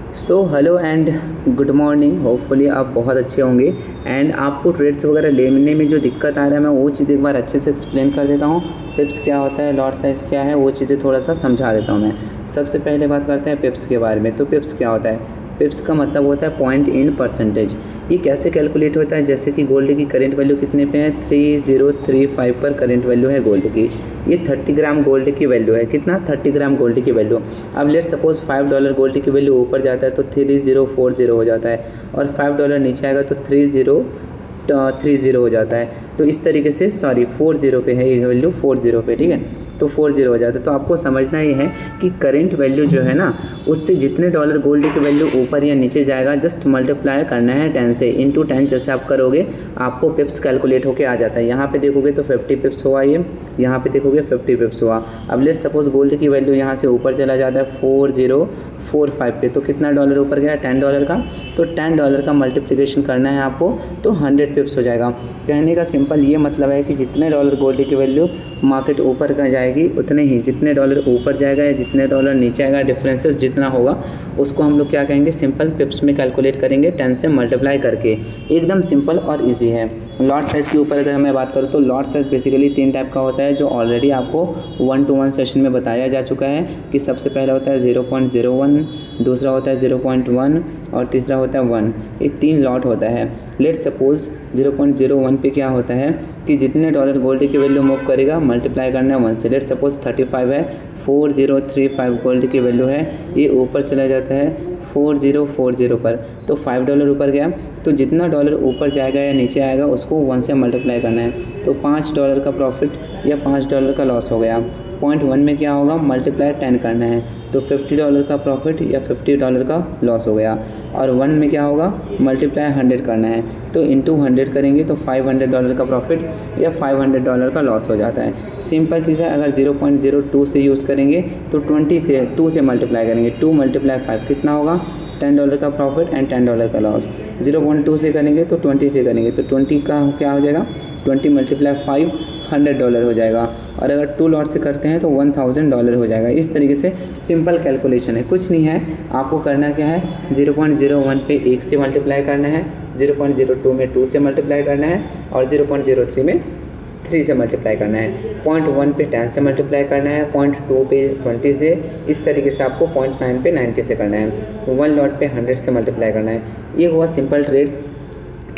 So hello and good morning. Hopefully आप बहुत अच्छे होंगे एंड आपको ट्रेड्स वगैरह लेने में जो दिक्कत आ रहा है मैं वो चीज़ एक बार अच्छे से एक्सप्लेन कर देता हूँ। पिप्स क्या होता है, लॉट साइज़ क्या है, वो चीज़ें थोड़ा सा समझा देता हूँ मैं। सबसे पहले बात करते हैं पिप्स के बारे में। तो पिप्स क्या होता है? पिप्स का मतलब होता है पॉइंट इन परसेंटेज। ये कैसे कैलकुलेट होता है? जैसे कि गोल्ड की करेंट वैल्यू कितने पे है, 3035 पर करेंट वैल्यू है गोल्ड की। ये 30 ग्राम गोल्ड की वैल्यू है। कितना? 30 ग्राम गोल्ड की वैल्यू। अब लेट सपोज $5 गोल्ड की वैल्यू ऊपर जाता है तो 3040 हो जाता है, और $5 नीचे आएगा तो 3030 हो जाता है। तो इस तरीके से 40 पे है ये वैल्यू, 40 पे, ठीक है। तो 40 हो जाता है। तो आपको समझना ये है कि करेंट वैल्यू जो है ना, उससे जितने डॉलर गोल्ड की वैल्यू ऊपर या नीचे जाएगा जस्ट मल्टीप्लाई करना है 10 से, इंटू 10 जैसे आप करोगे आपको पिप्स कैलकुलेट होके आ जाता है। यहाँ पे देखोगे तो 50 पिप्स हुआ, ये यहाँ पे देखोगे 50 पिप्स हुआ। अब लेट सपोज गोल्ड की वैल्यू यहाँ से ऊपर चला जाता है 4045 पे, तो कितना डॉलर ऊपर गया? $10 का। तो $10 का मल्टीप्लिकेशन करना है आपको, तो 100 पिप्स हो जाएगा। कहने का सिंपल ये मतलब है कि जितने डॉलर गोल्ड की वैल्यू मार्केट ऊपर का जाएगी उतने ही, जितने डॉलर ऊपर जाएगा या जितने डॉलर नीचे आएगा, डिफरेंसेस जितना होगा उसको हम लोग क्या कहेंगे, सिंपल पिप्स में कैलकुलेट करेंगे 10 से मल्टीप्लाई करके। एकदम सिंपल और इजी है। लॉट साइज़ के ऊपर अगर मैं बात करूँ तो लॉट साइज़ बेसिकली 3 टाइप का होता है, जो ऑलरेडी आपको 1-to-1 सेशन में बताया जा चुका है कि सबसे पहला होता है 0.01, दूसरा होता है 0.1 और तीसरा होता है 1। ये 3 लॉट होता है। लेट सपोज 0.01 पे क्या होता है कि जितने डॉलर गोल्ड की वैल्यू मूव करेगा मल्टीप्लाई करना है 1 से। लेट सपोज 35 है, 4035 गोल्ड की वैल्यू है, ये ऊपर चला जाता है 4040 पर, तो $5 ऊपर गया। तो जितना डॉलर ऊपर जाएगा या नीचे आएगा उसको 1 से मल्टीप्लाई करना है, तो $5 का प्रॉफिट या $5 का लॉस हो गया। पॉइंट 1 में क्या होगा, मल्टीप्लाई 10 करना है, तो $50 का प्रॉफिट या $50 का लॉस हो गया। और 1 में क्या होगा, मल्टीप्लाई 100 करना है, तो इंटू 100 करेंगे तो $500 का प्रॉफिट या $500 का लॉस हो जाता है। सिंपल चीज़ है। अगर 0.02 से यूज़ करेंगे तो 2 से मल्टीप्लाई करेंगे, 2 × 5 कितना होगा, $10 का प्रॉफिट एंड $10 का लॉस। 0.2 से करेंगे तो 20 से करेंगे तो 20 का क्या हो जाएगा, 20 × 5 $100 हो जाएगा। और अगर 2 लॉट से करते हैं तो $1000 हो जाएगा। इस तरीके से सिंपल कैलकुलेशन है, कुछ नहीं है। आपको करना क्या है, 0.01 पे 1 से मल्टीप्लाई करना है, 0.02 में 2 से मल्टीप्लाई करना है, और 0.03 में 3 से मल्टीप्लाई करना है। पॉइंट 1 पे 10 से मल्टीप्लाई करना है, पॉइंट 2 पे 20 से, इस तरीके से आपको पॉइंट 9 पे 90 से करना है, 1 लॉट पे 100 से मल्टीप्लाई करना है। ये हुआ सिंपल ट्रेड्स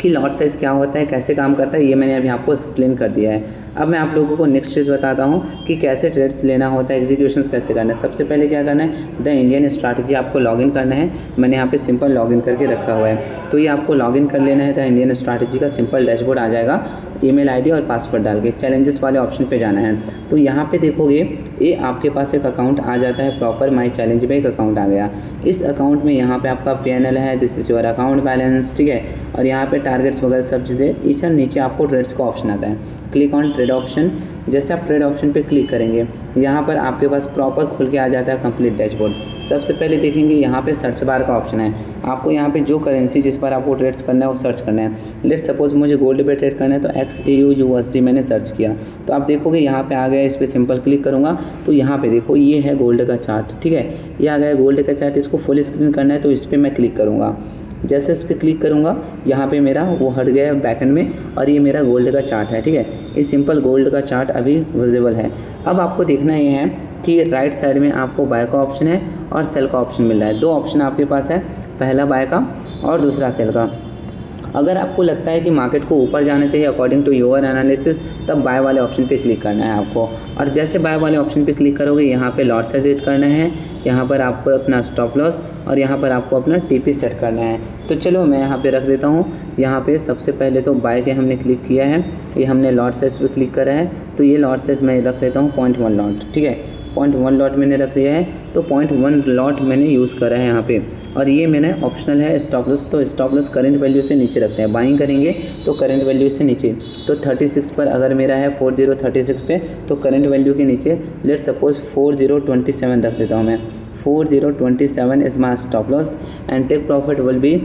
कि लॉट साइज़ क्या होता है, कैसे काम करता है, ये मैंने अभी आपको एक्सप्लेन कर दिया है। अब मैं आप लोगों को नेक्स्ट चीज़ बताता हूँ कि कैसे ट्रेड्स लेना होता है, एग्जीक्यूशंस कैसे करना है। सबसे पहले क्या करना है, द इंडियन स्ट्रैटेजी आपको लॉगिन करना है। मैंने यहाँ पे सिंपल लॉगिन करके रखा हुआ है, तो ये आपको लॉगिन कर लेना है। द इंडियन स्ट्रैटेजी का सिंपल डैशबोर्ड आ जाएगा, ईमेल आईडी और पासवर्ड डाल के चैलेंजेस वाले ऑप्शन पे जाना है। तो यहाँ पे देखोगे ये आपके पास एक अकाउंट आ जाता है, प्रॉपर माई चैलेंज में एक अकाउंट आ गया। इस अकाउंट में यहाँ पे आपका PNL है, this is your account balance, ठीक है। और यहाँ पे टारगेट्स वगैरह सब चीज़ें, इस नीचे आपको ट्रेड्स का ऑप्शन आता है, क्लिक ऑन ट्रेड ऑप्शन। जैसे आप ट्रेड ऑप्शन पे क्लिक करेंगे यहाँ पर आपके पास प्रॉपर खुल के आ जाता है कंप्लीट डैशबोर्ड। सबसे पहले देखेंगे यहाँ पे सर्च बार का ऑप्शन है। आपको यहाँ पे जो करेंसी जिस पर आपको ट्रेड्स करना है वो सर्च करना है। लेट सपोज मुझे गोल्ड पे ट्रेड करना है तो XAUUSD मैंने सर्च किया, तो आप देखोगे यहाँ पे आ गया। इस पर सिंपल क्लिक करूँगा तो यहाँ पे देखो ये है गोल्ड का चार्ट, ठीक है। ये आ गया गोल्ड का चार्ट, इसको फुल स्क्रीन करना है तो इस पर मैं क्लिक करूँगा। जैसे इस पर क्लिक करूँगा यहाँ पे मेरा वो हट गया बैकएंड में, और ये मेरा गोल्ड का चार्ट है, ठीक है। ये सिंपल गोल्ड का चार्ट अभी विजिबल है। अब आपको देखना ये है कि राइट साइड में आपको बाय का ऑप्शन है और सेल का ऑप्शन मिल रहा है। 2 ऑप्शन आपके पास है, पहला बाय का और दूसरा सेल का। अगर आपको लगता है कि मार्केट को ऊपर जाना चाहिए अकॉर्डिंग टू योर एनालिसिस, तब बाय वाले ऑप्शन पे क्लिक करना है आपको। और जैसे बाय वाले ऑप्शन पे क्लिक करोगे यहाँ पे लॉट साइज सेट करना है, यहाँ पर आपको अपना स्टॉप लॉस और यहाँ पर आपको अपना TP सेट करना है। तो चलो मैं यहाँ पे रख देता हूँ। यहाँ पे सबसे पहले तो बाय के हमने क्लिक किया है, ये हमने लॉट साइज पे क्लिक करा है, तो ये लॉट साइज मैं रख देता हूँ 0.1 लॉट, ठीक है। 0.1 लॉट मैंने रख दिया है, तो 0.1 लॉट मैंने यूज़ करा है यहाँ पे। और ये मैंने ऑप्शनल है स्टॉप लॉस, तो स्टॉप लॉस करंट वैल्यू से नीचे रखते हैं। बाइंग करेंगे तो करंट वैल्यू से नीचे, तो 36 पर अगर मेरा है 4036 पे, तो करंट वैल्यू के नीचे लेट सपोज 4027 रख देता हूँ मैं। 4027 is my stop loss and take profit will be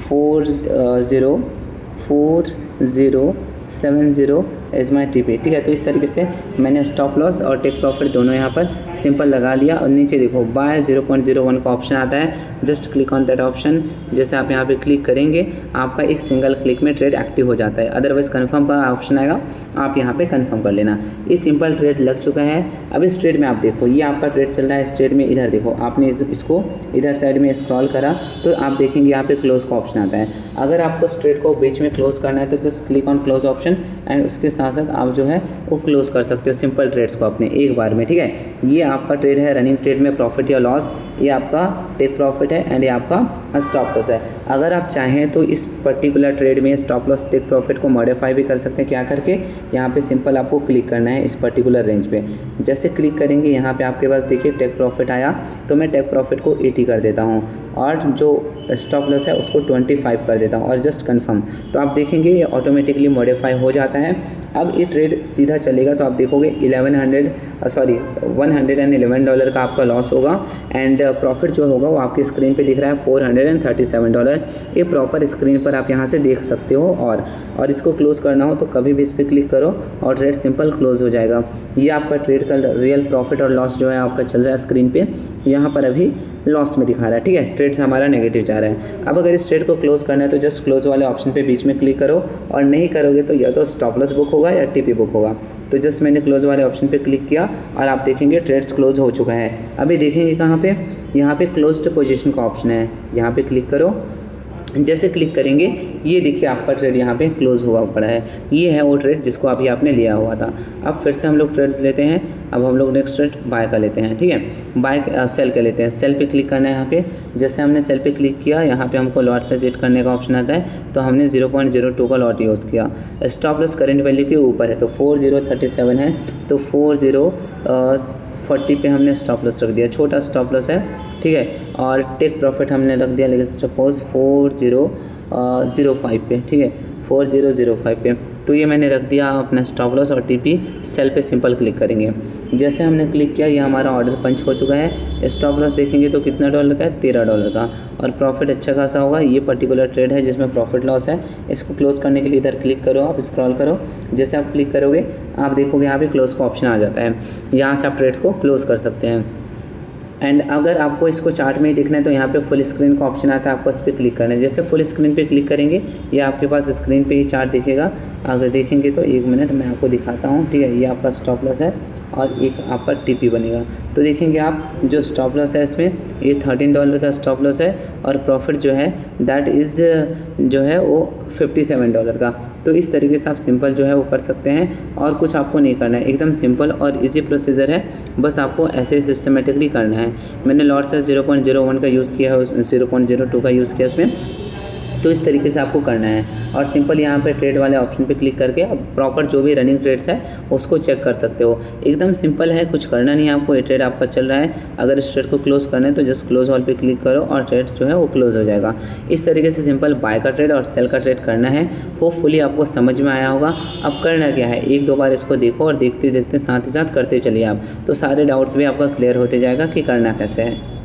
4070 is my TP. ठीक है, तो इस तरीके से मैंने स्टॉप लॉस और टेक प्रॉफिट दोनों यहाँ पर सिंपल लगा लिया। और नीचे देखो बाय 0.01 का ऑप्शन आता है, just click on that option. जैसे आप यहाँ पे क्लिक करेंगे आपका एक सिंगल क्लिक में ट्रेड एक्टिव हो जाता है। अदरवाइज कन्फर्म का ऑप्शन आएगा, आप यहाँ पे कन्फर्म कर लेना। ये सिंपल ट्रेड लग चुका है। अब इस ट्रेड में आप देखो ये आपका ट्रेड चल रहा है। इस ट्रेड में इधर देखो आपने इसको इधर साइड में स्क्रॉल करा तो आप देखेंगे यहाँ पे क्लोज का ऑप्शन आता है। अगर आपको इस ट्रेड को बीच में क्लोज करना है तो just click on close option and उसके साथ साथ आप जो है वो क्लोज कर सकते हो सिंपल ट्रेड्स को अपने एक बार में। ठीक है, ये आपका ट्रेड है रनिंग ट्रेड में प्रॉफिट या लॉस, ये आपका टेक प्रॉफिट है एंड ये आपका स्टॉप लॉस है। अगर आप चाहें तो इस पर्टिकुलर ट्रेड में स्टॉप लॉस टेक प्रॉफिट को मॉडिफाई भी कर सकते हैं। क्या करके, यहाँ पे सिंपल आपको क्लिक करना है इस पर्टिकुलर रेंज पे। जैसे क्लिक करेंगे यहाँ पे आपके पास देखिए टेक प्रॉफिट आया, तो मैं टेक प्रॉफिट को 80 कर देता हूँ और जो स्टॉप लॉस है उसको 25 कर देता हूँ और जस्ट कन्फर्म। तो आप देखेंगे ये ऑटोमेटिकली मॉडिफाई हो जाता है। अब ये ट्रेड सीधा चलेगा तो आप देखोगे $111 का आपका लॉस होगा एंड प्रॉफिट जो होगा वो आपकी स्क्रीन पे दिख रहा है $437। ये प्रॉपर स्क्रीन पर आप यहाँ से देख सकते हो। और इसको क्लोज करना हो तो कभी भी इस पर क्लिक करो और ट्रेड सिंपल क्लोज हो जाएगा। ये आपका ट्रेड का रियल प्रॉफिट और लॉस जो है आपका चल रहा है स्क्रीन पे, यहाँ पर अभी लॉस में दिखा रहा है। ठीक है, ट्रेड से हमारा नेगेटिव जा रहा है। अब अगर इस ट्रेड को क्लोज करना है तो जस्ट क्लोज वाले ऑप्शन पे बीच में क्लिक करो और नहीं करोगे तो या तो स्टॉप लॉस बुक होगा या टीपी बुक होगा। तो जस्ट मैंने क्लोज वाले ऑप्शन पे क्लिक किया और आप देखेंगे ट्रेड्स क्लोज हो चुका है। अभी देखेंगे कहाँ पे, यहाँ पे क्लोज्ड पोजीशन का ऑप्शन है, यहाँ पे क्लिक करो। जैसे क्लिक करेंगे ये देखिए आपका ट्रेड यहाँ पे क्लोज हुआ पड़ा है। ये है वो ट्रेड जिसको अभी आपने लिया हुआ था। अब फिर से हम लोग ट्रेड्स लेते हैं। अब हम लोग नेक्स्ट ट्रेड बाय का लेते हैं। ठीक है, बाय सेल का लेते हैं। सेल पे क्लिक करना है यहाँ पे। जैसे हमने सेल पे क्लिक किया यहाँ पे हमको लॉट साइज एड करने का ऑप्शन आता है, तो हमने 0.02 का लॉट यूज़ किया। स्टॉप लॉस करंट वैल्यू के ऊपर है तो 4037 है, तो 4040 पे हमने स्टॉप लॉस रख दिया, छोटा स्टॉप लॉस है। ठीक है, और टेक प्रॉफिट हमने रख दिया लेकिन सपोज 4005 पे। ठीक है, 4005 पे। तो ये मैंने रख दिया अपना स्टॉप लॉस और टीपी। सेल पे सिंपल क्लिक करेंगे। जैसे हमने क्लिक किया ये हमारा ऑर्डर पंच हो चुका है। स्टॉप लॉस देखेंगे तो कितना डॉलर का है, $13 का, और प्रॉफिट अच्छा खासा होगा। ये पर्टिकुलर ट्रेड है जिसमें प्रॉफिट लॉस है। इसको क्लोज करने के लिए इधर क्लिक करो, आप स्क्रॉल करो। जैसे आप क्लिक करोगे आप देखोगे यहाँ पे क्लोज का ऑप्शन आ जाता है। यहाँ से आप ट्रेड्स को क्लोज कर सकते हैं। एंड अगर आपको इसको चार्ट में ही देखना है तो यहाँ पे फुल स्क्रीन का ऑप्शन आता है, आपको इस पर क्लिक करना है। जैसे फुल स्क्रीन पे क्लिक करेंगे ये आपके पास स्क्रीन पे ही चार्ट दिखेगा। अगर देखेंगे तो एक मिनट मैं आपको दिखाता हूँ। ठीक है, ये आपका स्टॉप लॉस है और एक आपका टीपी बनेगा। तो देखेंगे आप जो स्टॉप लॉस है इसमें ये $13 का स्टॉप लॉस है और प्रॉफिट जो है दैट इज़ जो है वो $57 का। तो इस तरीके से आप सिंपल जो है वो कर सकते हैं और कुछ आपको नहीं करना है। एकदम सिंपल और इजी प्रोसीजर है, बस आपको ऐसे सिस्टमेटिकली करना है। मैंने लॉट साइज 0.01 का यूज़ किया है, 0.02 का यूज़ किया इसमें। तो इस तरीके से आपको करना है और सिंपल यहाँ पे ट्रेड वाले ऑप्शन पे क्लिक करके अब प्रॉपर जो भी रनिंग ट्रेड्स है उसको चेक कर सकते हो। एकदम सिंपल है, कुछ करना नहीं है आपको। ये ट्रेड आपका चल रहा है, अगर इस ट्रेड को क्लोज करना है तो जस्ट क्लोज ऑल पे क्लिक करो और ट्रेड जो है वो क्लोज हो जाएगा। इस तरीके से सिंपल बाय का ट्रेड और सेल का ट्रेड करना है। होपफुली आपको समझ में आया होगा। अब करना क्या है, एक दो बार इसको देखो और देखते देखते साथ ही साथ करते चलिए आप, तो सारे डाउट्स भी आपका क्लियर होते जाएगा कि करना कैसे है।